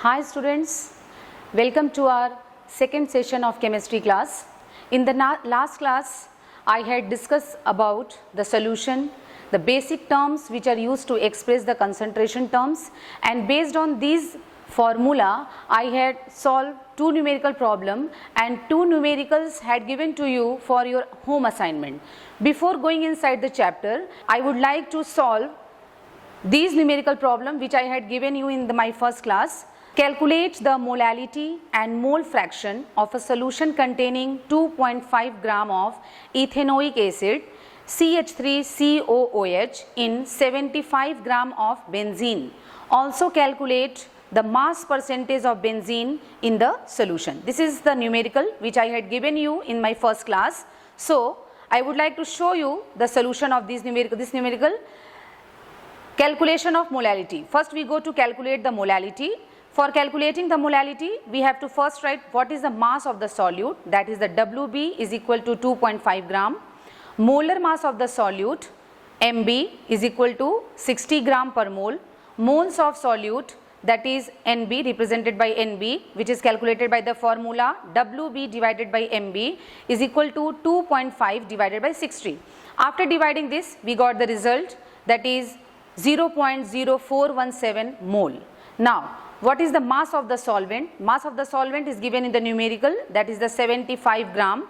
Hi students, welcome to our second session of chemistry class. In the last class, I had discussed about the solution, the basic terms which are used to express the concentration terms, and based on these formula, I had solved two numerical problem and two numericals had given to you for your home assignment. Before going inside the chapter, I would like to solve these numerical problem which I had given you in my first class. Calculate the molality and mole fraction of a solution containing 2.5 gram of ethanoic acid CH3COOH in 75 gram of benzene. Also calculate the mass percentage of benzene in the solution. This is the numerical which I had given you in my first class. So I would like to show you the solution of this numerical. Calculation of molality. First we go to calculate the molality. For calculating the molality, we have to first write what is the mass of the solute, that is the WB is equal to 2.5 gram. Molar mass of the solute, MB is equal to 60 gram per mole. Moles of solute, that is NB, represented by NB, which is calculated by the formula WB divided by MB is equal to 2.5 divided by 60. After dividing this, we got the result, that is 0.0417 mole. Now, what is the mass of the solvent? Mass of the solvent is given in the numerical, that is the 75 gram,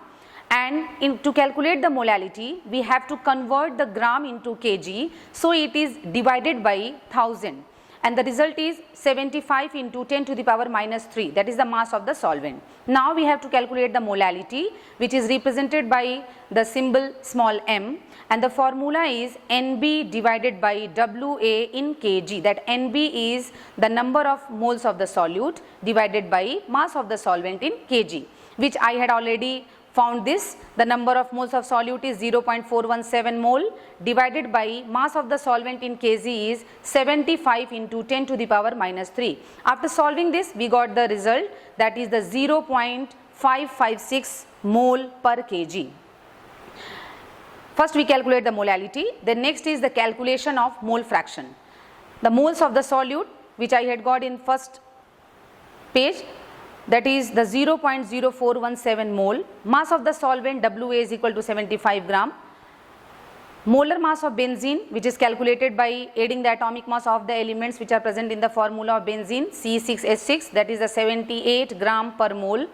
and to calculate the molality we have to convert the gram into kg, so it is divided by 1000 and the result is 75 into 10 to the power minus 3, that is the mass of the solvent. Now we have to calculate the molality, which is represented by the symbol small m, and the formula is NB divided by WA in kg, that NB is the number of moles of the solute divided by mass of the solvent in kg, which I had already found this. The number of moles of solute is 0.417 mole divided by mass of the solvent in kg is 75 into 10 to the power minus 3. After solving this, we got the result, that is the 0.556 mole per kg. First we calculate the molality, then next is the calculation of mole fraction. The moles of the solute which I had got in first page, that is the 0.0417 mole. Mass of the solvent WA is equal to 75 gram. Molar mass of benzene, which is calculated by adding the atomic mass of the elements which are present in the formula of benzene, C6H6, that is the 78 gram per mole.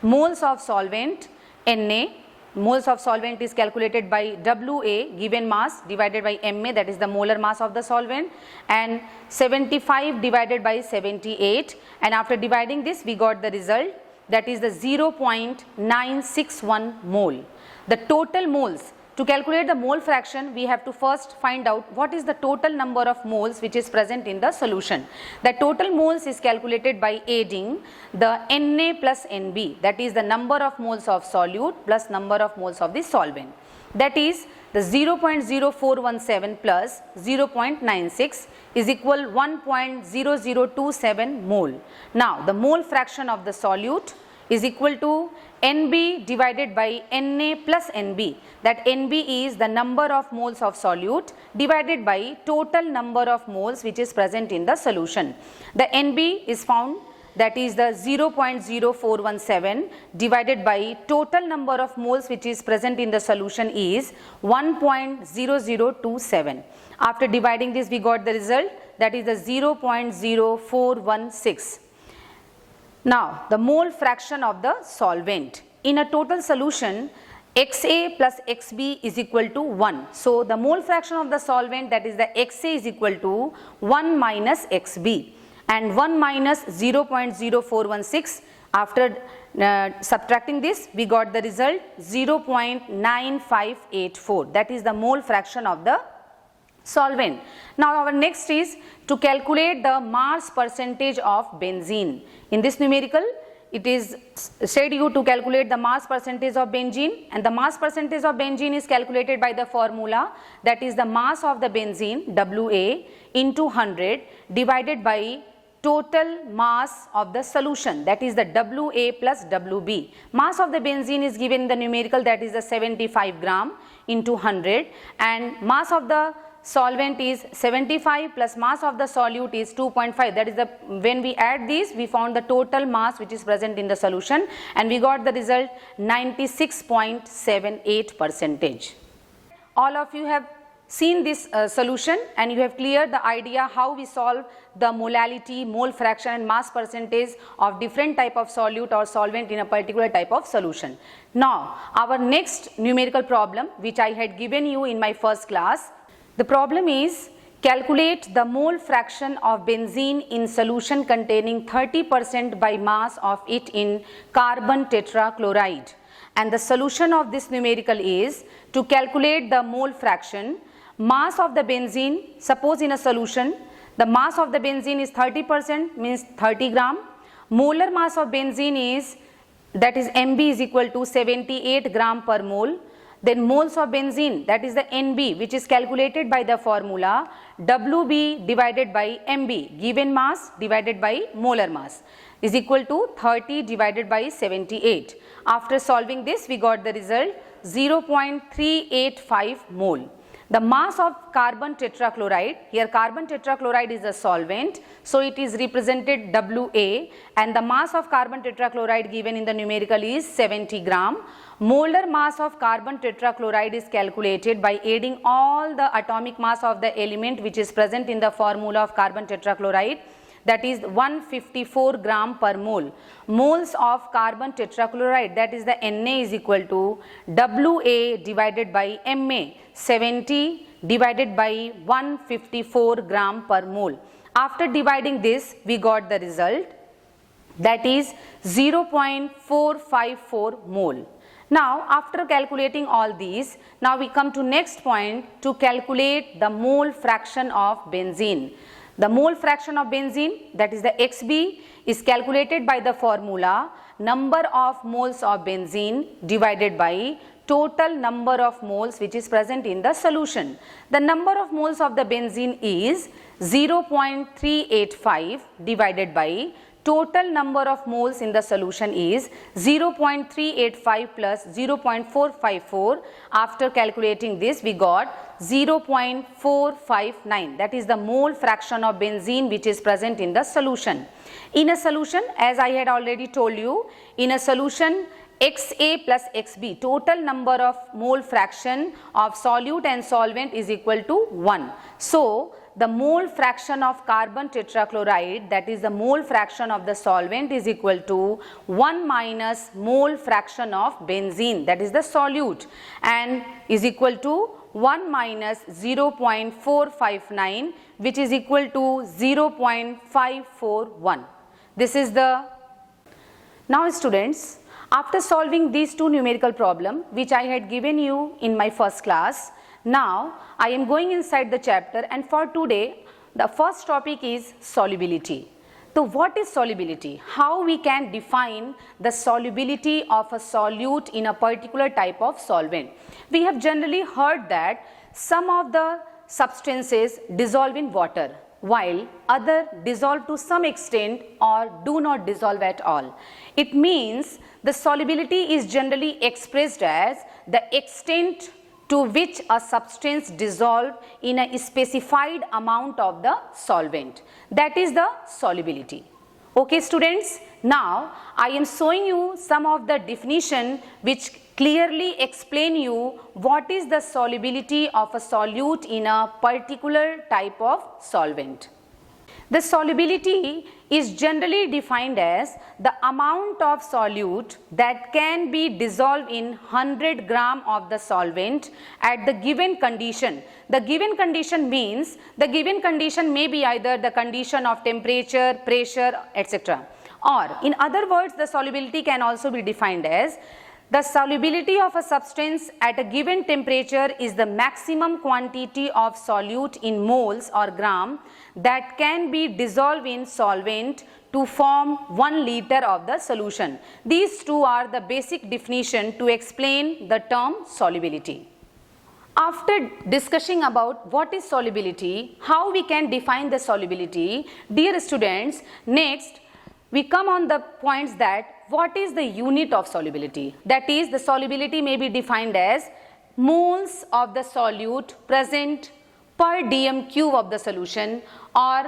Moles of solvent, Na. Moles of solvent is calculated by WA, given mass, divided by Ma, that is the molar mass of the solvent, and 75 divided by 78, and after dividing this we got the result, that is the 0.961 mole. The total moles, to calculate the mole fraction we have to first find out what is the total number of moles which is present in the solution. The total moles is calculated by adding the Na plus Nb, that is the number of moles of solute plus number of moles of the solvent, that is the 0.0417 plus 0.96 is equal 1.0027 mole. Now the mole fraction of the solute is equal to Nb divided by Na plus Nb, that Nb is the number of moles of solute divided by total number of moles which is present in the solution. The Nb is found, that is the 0.0417 divided by total number of moles which is present in the solution is 1.0027. After dividing this we got the result, that is the 0.0416. Now the mole fraction of the solvent. In a total solution, Xa plus Xb is equal to 1. So the mole fraction of the solvent, that is the Xa is equal to 1 minus Xb, and 1 minus 0.0416. After subtracting this we got the result 0.9584, that is the mole fraction of the solvent. Now our next is to calculate the mass percentage of benzene. In this numerical it is said you to calculate the mass percentage of benzene, and the mass percentage of benzene is calculated by the formula, that is the mass of the benzene WA into 100 divided by total mass of the solution, that is the WA plus WB. Mass of the benzene is given in the numerical, that is the 75 gram into 100, and mass of the solvent is 75 plus mass of the solute is 2.5. That is the, when we add these, we found the total mass which is present in the solution, and we got the result 96.78%. All of you have seen this solution, and you have cleared the idea how we solve the molality, mole fraction and mass percentage of different type of solute or solvent in a particular type of solution. Now our next numerical problem, which I had given you in my first class, the problem is calculate the mole fraction of benzene in solution containing 30% by mass of it in carbon tetrachloride. And the solution of this numerical is to calculate the mole fraction. Mass of the benzene, suppose in a solution the mass of the benzene is 30%, means 30 gram. Molar mass of benzene is, that is Mb is equal to 78 gram per mole. Then moles of benzene, that is the Nb, which is calculated by the formula Wb divided by Mb, given mass divided by molar mass, is equal to 30 divided by 78. After solving this, we got the result 0.385 mole. The mass of carbon tetrachloride, here carbon tetrachloride is a solvent, so it is represented Wa, and the mass of carbon tetrachloride given in the numerical is 70 gram. Molar mass of carbon tetrachloride is calculated by adding all the atomic mass of the element which is present in the formula of carbon tetrachloride, that is 154 gram per mole. Moles of carbon tetrachloride, that is the Na, is equal to Wa divided by Ma, 70 divided by 154 gram per mole. After dividing this, we got the result, that is 0.454 mole. Now after calculating all these, now we come to next point to calculate the mole fraction of benzene. The mole fraction of benzene, that is the Xb, is calculated by the formula number of moles of benzene divided by total number of moles which is present in the solution. The number of moles of the benzene is 0.385 divided by total number of moles in the solution is 0.385 plus 0.454. After calculating this, we got 0.459, that is the mole fraction of benzene which is present in the solution. In a solution, as I had already told you, in a solution Xa plus Xb, total number of mole fraction of solute and solvent is equal to 1. So the mole fraction of carbon tetrachloride, that is the mole fraction of the solvent, is equal to 1 minus mole fraction of benzene, that is the solute, and is equal to 1 minus 0.459, which is equal to 0.541. This is the. Now students, after solving these two numerical problems which I had given you in my first class, now I am going inside the chapter, and for today the first topic is solubility. So what is solubility? How we can define the solubility of a solute in a particular type of solvent? We have generally heard that some of the substances dissolve in water, while other dissolve to some extent or do not dissolve at all. It means the solubility is generally expressed as the extent to which a substance dissolves in a specified amount of the solvent. That is the solubility. Okay students, now I am showing you some of the definition which clearly explain you what is the solubility of a solute in a particular type of solvent. The solubility is generally defined as the amount of solute that can be dissolved in 100 gram of the solvent at the given condition. The given condition means the given condition may be either the condition of temperature, pressure, etc. Or in other words, the solubility can also be defined as the solubility of a substance at a given temperature is the maximum quantity of solute in moles or gram that can be dissolved in solvent to form 1 liter of the solution. These two are the basic definition to explain the term solubility. After discussing about what is solubility, how we can define the solubility, dear students, next we come on the points that what is the unit of solubility. That is, the solubility may be defined as moles of the solute present per dm cube of the solution, or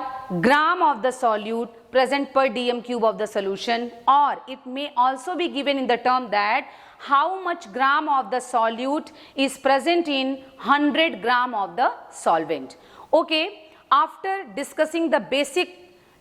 gram of the solute present per dm cube of the solution, or it may also be given in the term that how much gram of the solute is present in 100 gram of the solvent. Okay, after discussing the basic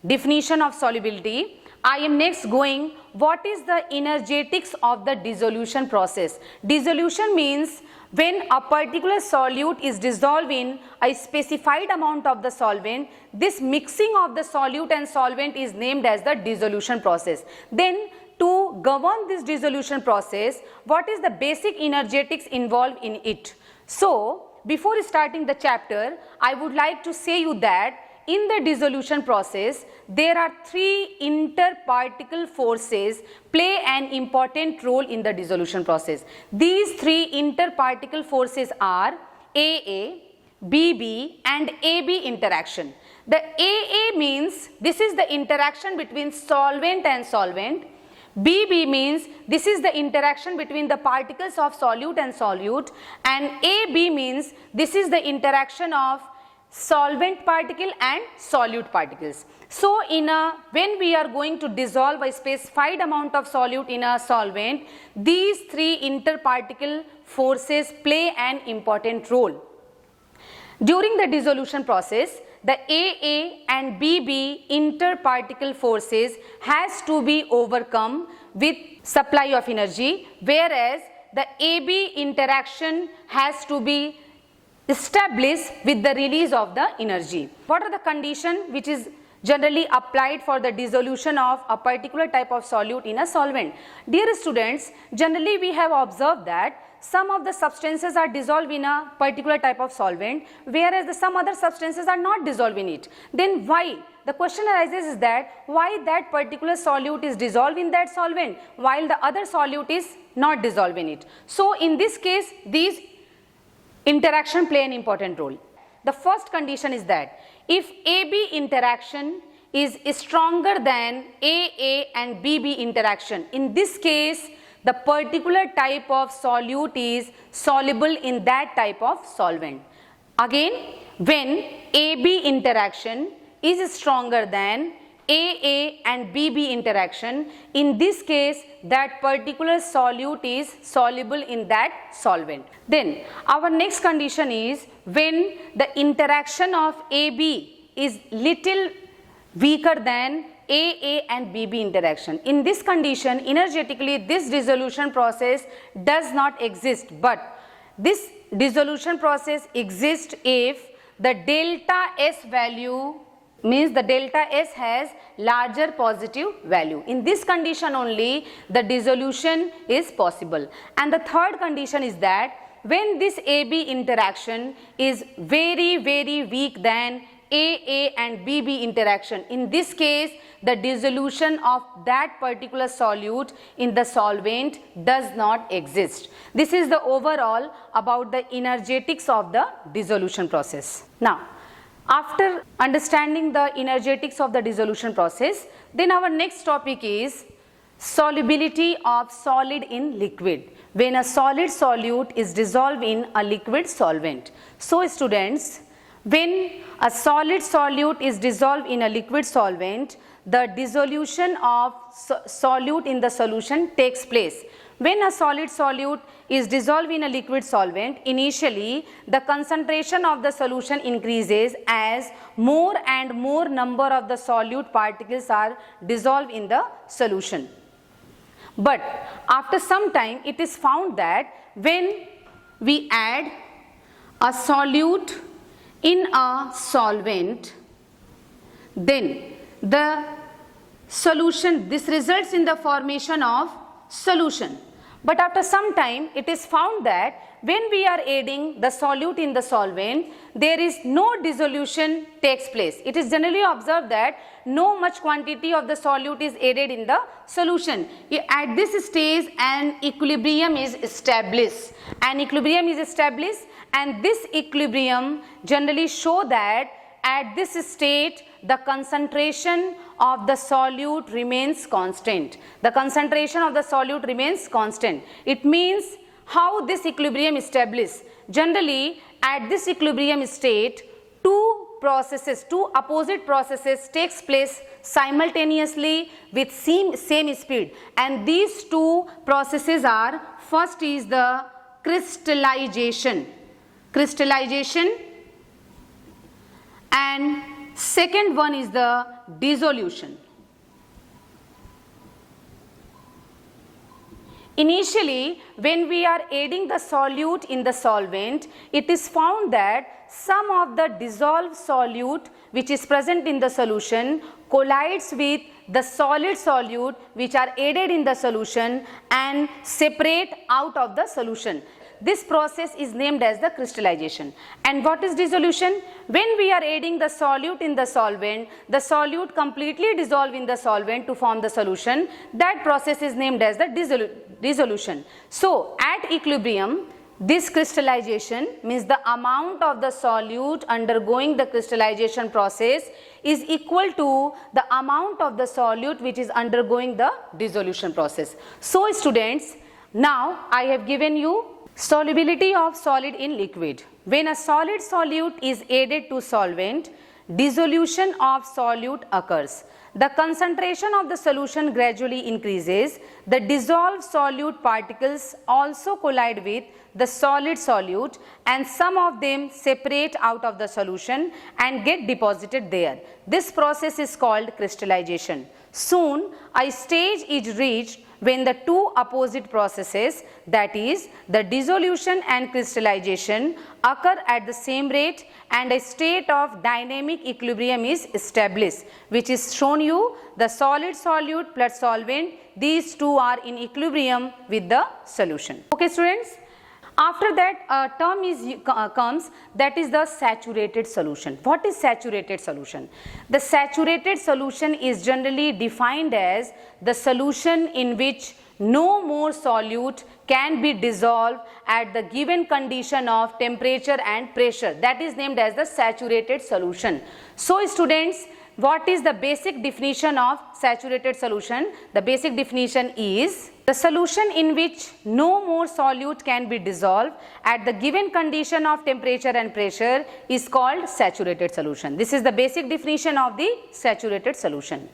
definition of solubility, I am next going what is the energetics of the dissolution process. Dissolution means when a particular solute is dissolved in a specified amount of the solvent, this mixing of the solute and solvent is named as the dissolution process. Then to govern this dissolution process, what is the basic energetics involved in it? So before starting the chapter, I would like to say you that in the dissolution process, there are three interparticle forces play an important role in the dissolution process. These three interparticle forces are AA, BB and AB interaction. The AA means this is the interaction between solvent and solvent. BB means this is the interaction between the particles of solute and solute, and AB means this is the interaction of solvent particle and solute particles. So when we are going to dissolve a specified amount of solute in a solvent, these three interparticle forces play an important role. During the dissolution process, the AA and BB interparticle forces has to be overcome with supply of energy, whereas the AB interaction has to be established with the release of the energy. What are the conditions which is generally applied for the dissolution of a particular type of solute in a solvent? Dear students, generally we have observed that some of the substances are dissolved in a particular type of solvent, whereas some other substances are not dissolved in it. Then why? The question arises is that why that particular solute is dissolved in that solvent while the other solute is not dissolved in it. So in this case, these interaction play an important role. The first condition is that if AB interaction is stronger than AA and BB interaction, in this case the particular type of solute is soluble in that type of solvent. Again, when AB interaction is stronger than AA and BB interaction, in this case that particular solute is soluble in that solvent. Then our next condition is when the interaction of AB is little weaker than AA and BB interaction. In this condition, energetically this dissolution process does not exist, but this dissolution process exists if the delta S value means the delta S has larger positive value. In this condition only the dissolution is possible. And the third condition is that when this AB interaction is very weak than AA and BB interaction, in this case the dissolution of that particular solute in the solvent does not exist. This is the overall about the energetics of the dissolution process. Now, after understanding the energetics of the dissolution process, then our next topic is solubility of solid in liquid. When a solid solute is dissolved in a liquid solvent. So students, when a solid solute is dissolved in a liquid solvent, the dissolution of solute in the solution takes place. When a solid solute is dissolved in a liquid solvent, initially the concentration of the solution increases as more and more number of the solute particles are dissolved in the solution. But after some time it is found that when we add a solute in a solvent, then the solution, this results in the formation of solution. But after some time it is found that when we are adding the solute in the solvent, there is no dissolution takes place. It is generally observed that no much quantity of the solute is added in the solution. At this stage an equilibrium is established. An equilibrium is established, and this equilibrium generally show that at this state the concentration of the solute remains constant. The concentration of the solute remains constant. It means how this equilibrium established. Generally at this equilibrium state processes, two opposite processes takes place simultaneously with same speed, and these two processes are, first is the crystallization, and second one is the dissolution. Initially, when we are adding the solute in the solvent, it is found that some of the dissolved solute which is present in the solution collides with the solid solute which are added in the solution and separate out of the solution. This process is named as the crystallization. And what is dissolution? When we are adding the solute in the solvent, the solute completely dissolve in the solvent to form the solution. That process is named as the dissolution. So, at equilibrium, this crystallization means the amount of the solute undergoing the crystallization process is equal to the amount of the solute which is undergoing the dissolution process. So, students, now I have given you solubility of solid in liquid. When a solid solute is added to solvent, dissolution of solute occurs. The concentration of the solution gradually increases. The dissolved solute particles also collide with the solid solute, and some of them separate out of the solution and get deposited there. This process is called crystallization. Soon, a stage is reached when the two opposite processes, that is the dissolution and crystallization, occur at the same rate and a state of dynamic equilibrium is established, which is shown you the solid solute plus solvent, these two are in equilibrium with the solution. Okay, students? After that, a term comes, that is the saturated solution. What is saturated solution? The saturated solution is generally defined as the solution in which no more solute can be dissolved at the given condition of temperature and pressure. That is named as the saturated solution. So, students, what is the basic definition of saturated solution? The basic definition is the solution in which no more solute can be dissolved at the given condition of temperature and pressure is called saturated solution. This is the basic definition of the saturated solution.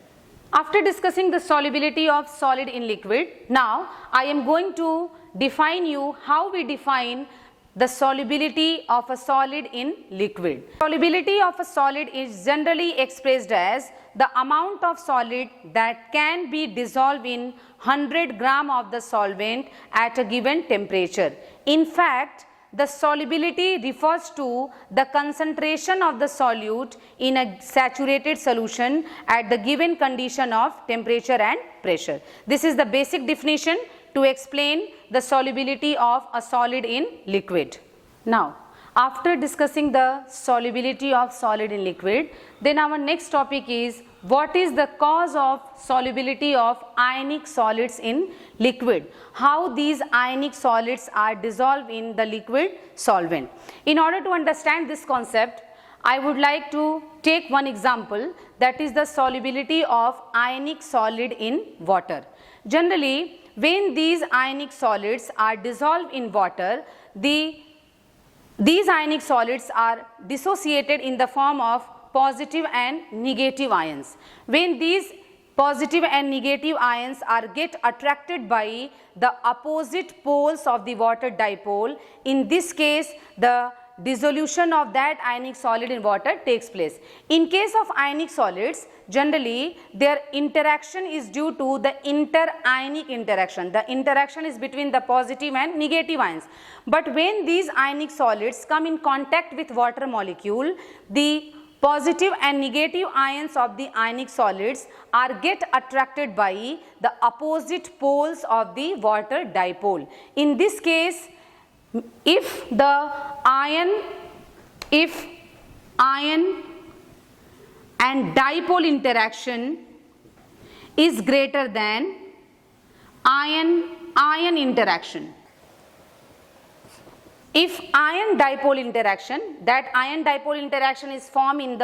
After discussing the solubility of solid in liquid, now I am going to define you how we define the solubility of a solid in liquid. Solubility of a solid is generally expressed as the amount of solid that can be dissolved in 100 gram of the solvent at a given temperature. In fact, the solubility refers to the concentration of the solute in a saturated solution at the given condition of temperature and pressure. This is the basic definition to explain the solubility of a solid in liquid. Now, after discussing the solubility of solid in liquid, then our next topic is what is the cause of solubility of ionic solids in liquid, how these ionic solids are dissolved in the liquid solvent. In order to understand this concept, I would like to take one example, that is the solubility of ionic solid in water. Generally, when these ionic solids are dissolved in water, these ionic solids are dissociated in the form of positive and negative ions. When these positive and negative ions are get attracted by the opposite poles of the water dipole, in this case the dissolution of that ionic solid in water takes place. In case of ionic solids, generally their interaction is due to the inter-ionic interaction. The interaction is between the positive and negative ions. But when these ionic solids come in contact with water molecule, the positive and negative ions of the ionic solids are get attracted by the opposite poles of the water dipole. In this case, if ion and dipole interaction is greater than ion interaction. If ion dipole interaction, that ion dipole interaction is formed in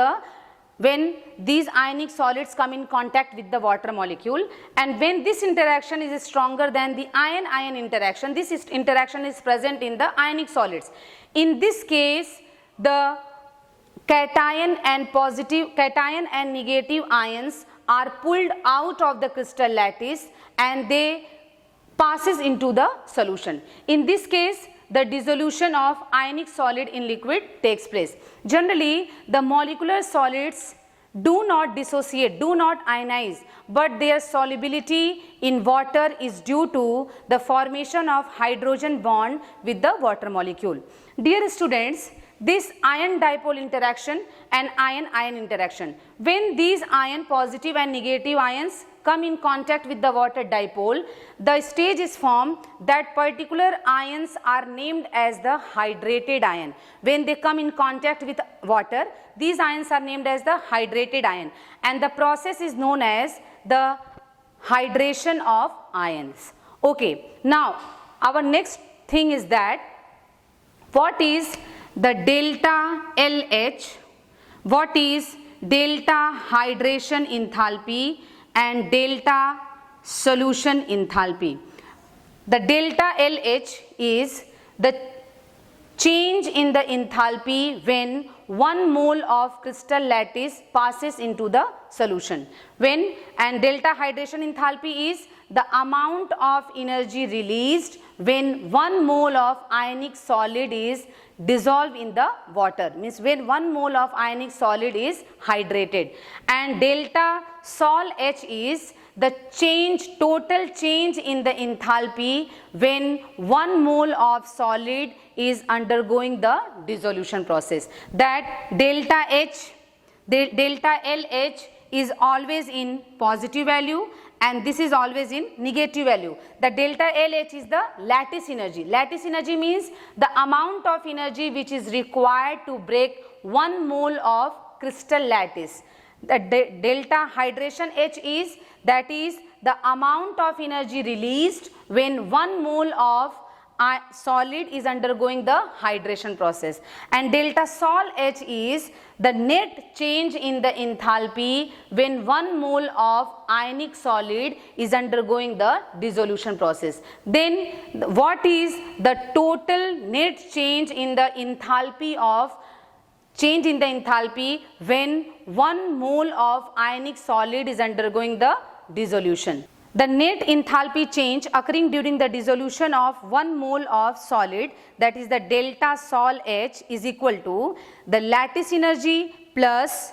when these ionic solids come in contact with the water molecule, and when this interaction is stronger than the ion-ion interaction, this interaction is present in the ionic solids. In this case, the cation and negative ions are pulled out of the crystal lattice and they passes into the solution. In this case, the dissolution of ionic solid in liquid takes place. Generally, the molecular solids do not dissociate, do not ionize, but their solubility in water is due to the formation of hydrogen bond with the water molecule. Dear students, this ion dipole interaction and ion-ion interaction, when these ion positive and negative ions come in contact with the water dipole, the stage is formed that particular ions are named as the hydrated ion. When they come in contact with water, these ions are named as the hydrated ion, and the process is known as the hydration of ions. Okay, now our next thing is that what is the delta LH, what is delta hydration enthalpy and delta solution enthalpy. The delta LH is the change in the enthalpy when 1 mole of crystal lattice passes into the solution. And delta hydration enthalpy is the amount of energy released when 1 mole of ionic solid is dissolved in the water, means when 1 mole of ionic solid is hydrated. And delta sol H is the change, total change in the enthalpy when 1 mole of solid is undergoing the dissolution process. That delta H, delta LH is always in positive value and this is always in negative value. The delta LH is the lattice energy. Lattice energy means the amount of energy which is required to break 1 mole of crystal lattice. The delta hydration H is, that is the amount of energy released when 1 mole of solid is undergoing the hydration process. And delta sol H is the net change in the enthalpy when 1 mole of ionic solid is undergoing the dissolution process. Then what is the total net change in the enthalpy of when 1 mole of ionic solid is undergoing the dissolution. The net enthalpy change occurring during the dissolution of 1 mole of solid, that is the delta sol H, is equal to the lattice energy plus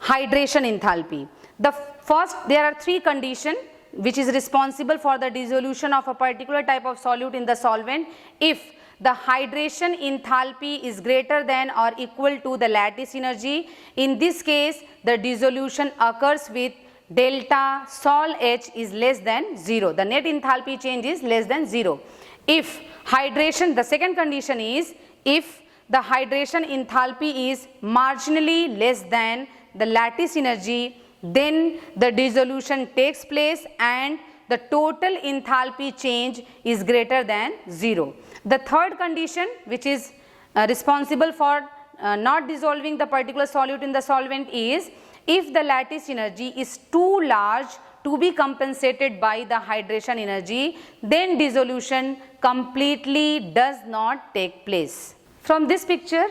hydration enthalpy. There are 3 conditions which is responsible for the dissolution of a particular type of solute in the solvent. If the hydration enthalpy is greater than or equal to the lattice energy, in this case the dissolution occurs with delta sol H is less than 0. The net enthalpy change is less than 0. If hydration, the second condition is if the hydration enthalpy is marginally less than the lattice energy, then the dissolution takes place and the total enthalpy change is greater than 0. The third condition which is responsible for not dissolving the particular solute in the solvent is if the lattice energy is too large to be compensated by the hydration energy, then dissolution completely does not take place. From this picture,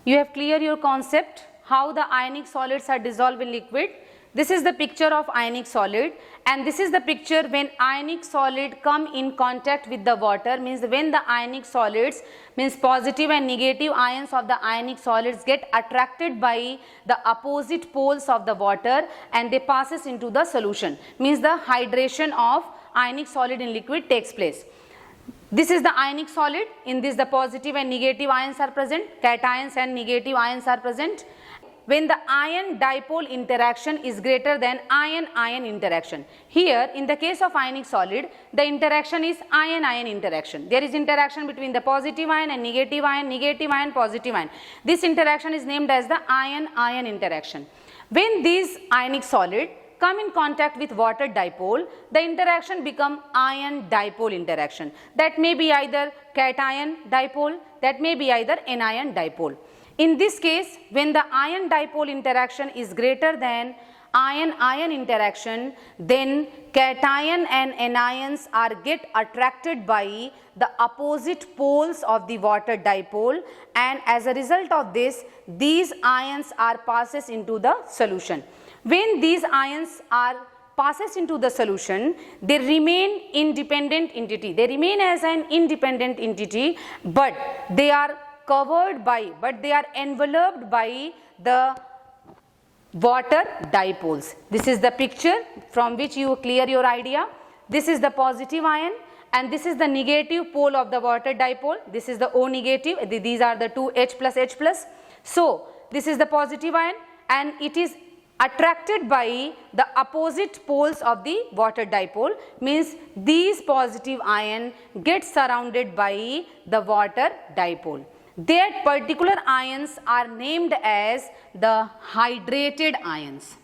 you have clear your concept how the ionic solids are dissolved in liquid. This is the picture of ionic solid, and this is the picture when ionic solid come in contact with the water, means when the ionic solids, means positive and negative ions of the ionic solids get attracted by the opposite poles of the water and they passes into the solution, means the hydration of ionic solid in liquid takes place. This is the ionic solid. In this the positive and negative ions are present, cations and negative ions are present. When the ion dipole interaction is greater than ion-ion interaction. Here in the case of ionic solid, the interaction is ion-ion interaction. There is interaction between the positive ion and negative ion, positive ion. This interaction is named as the ion-ion interaction. When these ionic solid come in contact with water dipole, the interaction become ion dipole interaction. That may be either cation dipole, that may be either anion dipole. In this case, when the ion dipole interaction is greater than ion-ion interaction, then cation and anions are get attracted by the opposite poles of the water dipole, and as a result of this, these ions are passes into the solution. When these ions are passes into the solution, they remain independent entity. They remain as an independent entity, but they are covered by, they are enveloped by the water dipoles. This is the picture from which you clear your idea. This is the positive ion and this is the negative pole of the water dipole. This is the O negative. These are the two H plus H plus. So this is the positive ion and it is attracted by the opposite poles of the water dipole, means these positive ion get surrounded by the water dipole. Their particular ions are named as the hydrated ions.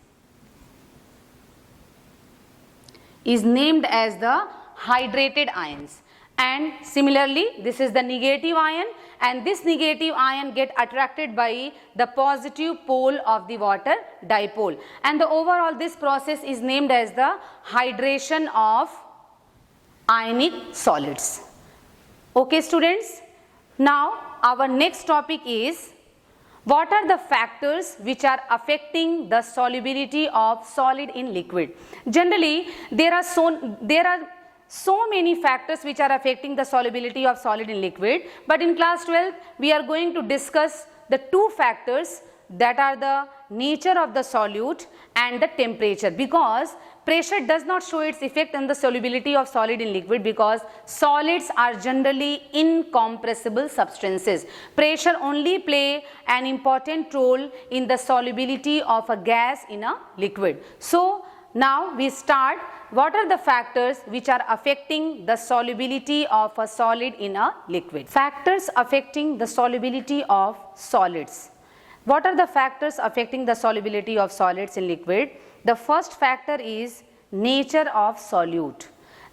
Is named as the hydrated ions. And similarly, this is the negative ion and this negative ion get attracted by the positive pole of the water dipole. And the overall this process is named as the hydration of ionic solids. Okay students, now our next topic is what are the factors which are affecting the solubility of solid in liquid. Generally, there are so many factors which are affecting the solubility of solid in liquid, but in class 12 we are going to discuss the two factors, that are the nature of the solute and the temperature, because pressure does not show its effect on the solubility of solid in liquid, because solids are generally incompressible substances. Pressure only play an important role in the solubility of a gas in a liquid. So now we start. What are the factors which are affecting the solubility of a solid in a liquid? Factors affecting the solubility of solids. What are the factors affecting the solubility of solids in liquid? The first factor is nature of solute.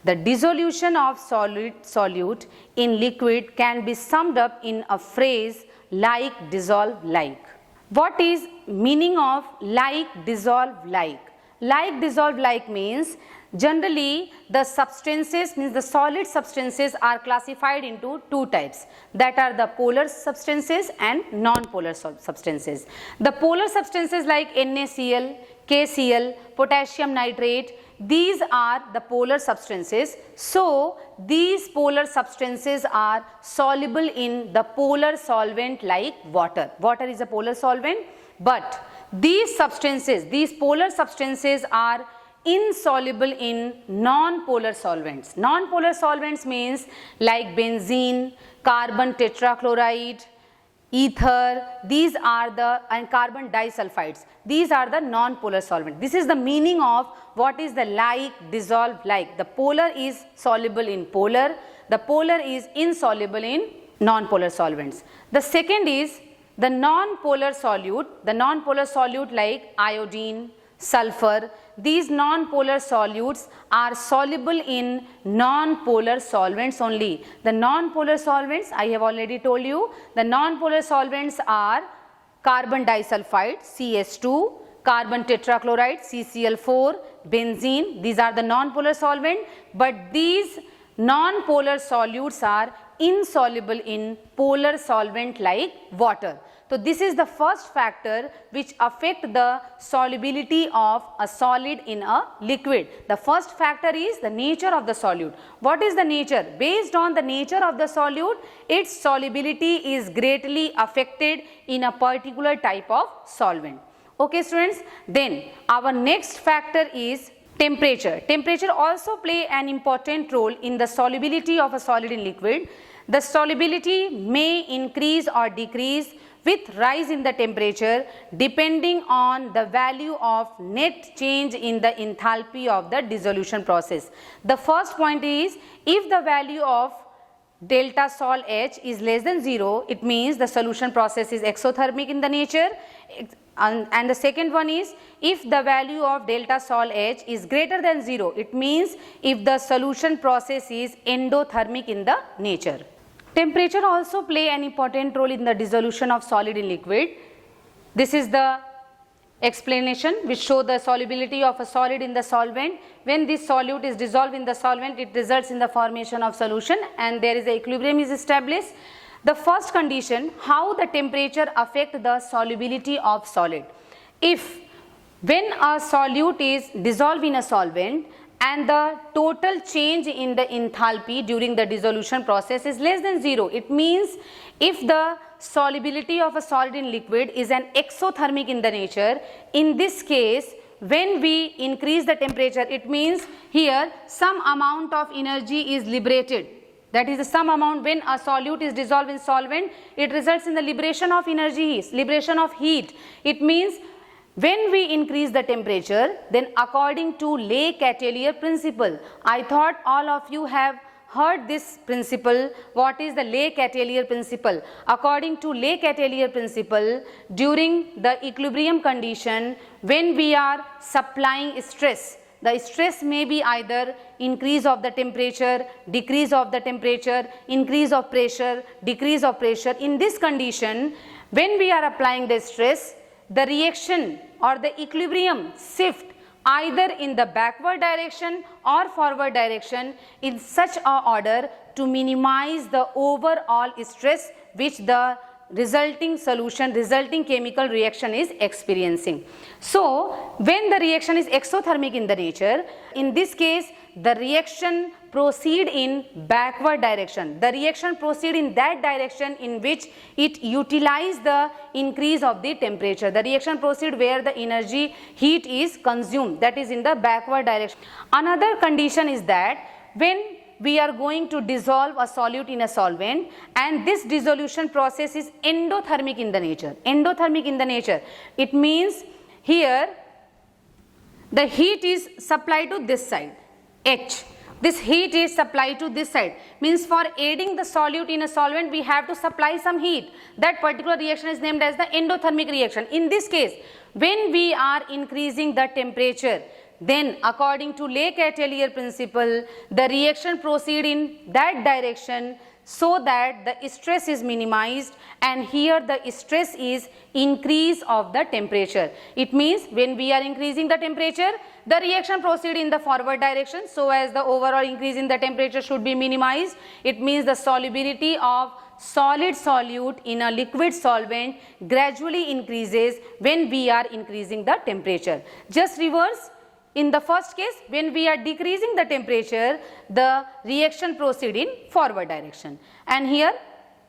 The dissolution of solute in liquid can be summed up in a phrase like, dissolve like. What is meaning of like, dissolve like? Like, dissolve like means generally the substances, means the solid substances are classified into two types, that are the polar substances and non-polar substances. The polar substances like NaCl, KCl, potassium nitrate, these are the polar substances. So these polar substances are soluble in the polar solvent like water. Water is a polar solvent, but these substances, these polar substances are insoluble in non-polar solvents. Non-polar solvents means like benzene, carbon tetrachloride, ether, these are the, and carbon disulfides. These are the non-polar solvents. This is the meaning of what is the like, dissolve like. The polar is soluble in polar, the polar is insoluble in non-polar solvents. The second is the non-polar solute like iodine, sulfur. These non-polar solutes are soluble in non-polar solvents only. The non-polar solvents, I have already told you, the non-polar solvents are carbon disulfide CS2, carbon tetrachloride CCl4, benzene. These are the non-polar solvent, but these non-polar solutes are insoluble in polar solvent like water. So this is the first factor which affect the solubility of a solid in a liquid. The first factor is the nature of the solute. What is the nature? Based on the nature of the solute, its solubility is greatly affected in a particular type of solvent. Okay students, then our next factor is temperature. Temperature also play an important role in the solubility of a solid in liquid. The solubility may increase or decrease with rise in the temperature depending on the value of net change in the enthalpy of the dissolution process. The first point is, if the value of delta sol H is less than 0, it means the solution process is exothermic in the nature. And the second one is, if the value of delta sol H is greater than 0, it means if the solution process is endothermic in the nature. Temperature also play an important role in the dissolution of solid in liquid. This is the explanation which show the solubility of a solid in the solvent. When this solute is dissolved in the solvent, it results in the formation of solution and there is a equilibrium is established. The first condition, how the temperature affect the solubility of solid. If when a solute is dissolved in a solvent and the total change in the enthalpy during the dissolution process is less than 0, it means if the solubility of a solid in liquid is an exothermic in the nature, in this case when we increase the temperature, it means here some amount of energy is liberated. That is some amount. When a solute is dissolved in solvent, it results in the liberation of energy, liberation of heat. It means when we increase the temperature, then according to Le-Chatelier principle, I thought all of you have heard this principle. What is the Le-Chatelier principle? According to Le-Chatelier principle, during the equilibrium condition, when we are supplying stress, the stress may be either increase of the temperature, decrease of the temperature, increase of pressure, decrease of pressure. In this condition, when we are applying the stress, the reaction or the equilibrium shift either in the backward direction or forward direction in such a order to minimize the overall stress which the resulting solution, resulting chemical reaction is experiencing. So, when the reaction is exothermic in the nature, in this case the reaction proceed in backward direction. The reaction proceed in that direction in which it utilize the increase of the temperature. The reaction proceed where the energy heat is consumed, that is in the backward direction. Another condition is that when we are going to dissolve a solute in a solvent and this dissolution process is endothermic in the nature. Endothermic in the nature. It means here the heat is supplied to this side, H. This heat is supplied to this side. Means for adding the solute in a solvent, we have to supply some heat. That particular reaction is named as the endothermic reaction. In this case, when we are increasing the temperature, then according to Le-Chatelier principle, the reaction proceed in that direction so that the stress is minimized, and here the stress is increase of the temperature. It means when we are increasing the temperature, the reaction proceed in the forward direction so as the overall increase in the temperature should be minimized. It means the solubility of solid solute in a liquid solvent gradually increases when we are increasing the temperature. Just reverse. In the first case, when we are decreasing the temperature, the reaction proceed in forward direction. And here,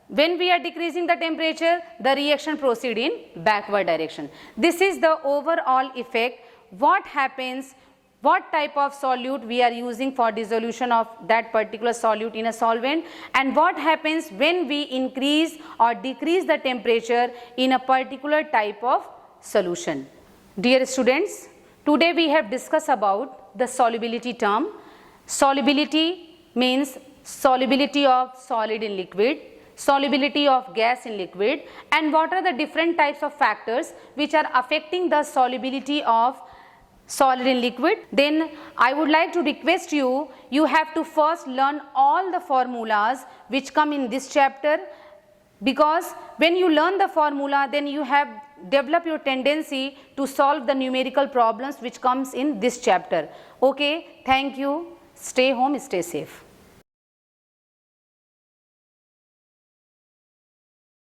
when we are decreasing the temperature, the reaction proceed in backward direction. This is the overall effect. What happens, what type of solute we are using for dissolution of that particular solute in a solvent, and what happens when we increase or decrease the temperature in a particular type of solution. Dear students, today we have discussed about the solubility term. Solubility means solubility of solid in liquid, solubility of gas in liquid, and what are the different types of factors which are affecting the solubility of solid in liquid. Then I would like to request you, you have to first learn all the formulas which come in this chapter, because when you learn the formula, then you have develop your tendency to solve the numerical problems which comes in this chapter. Okay, thank you. Stay home, stay safe.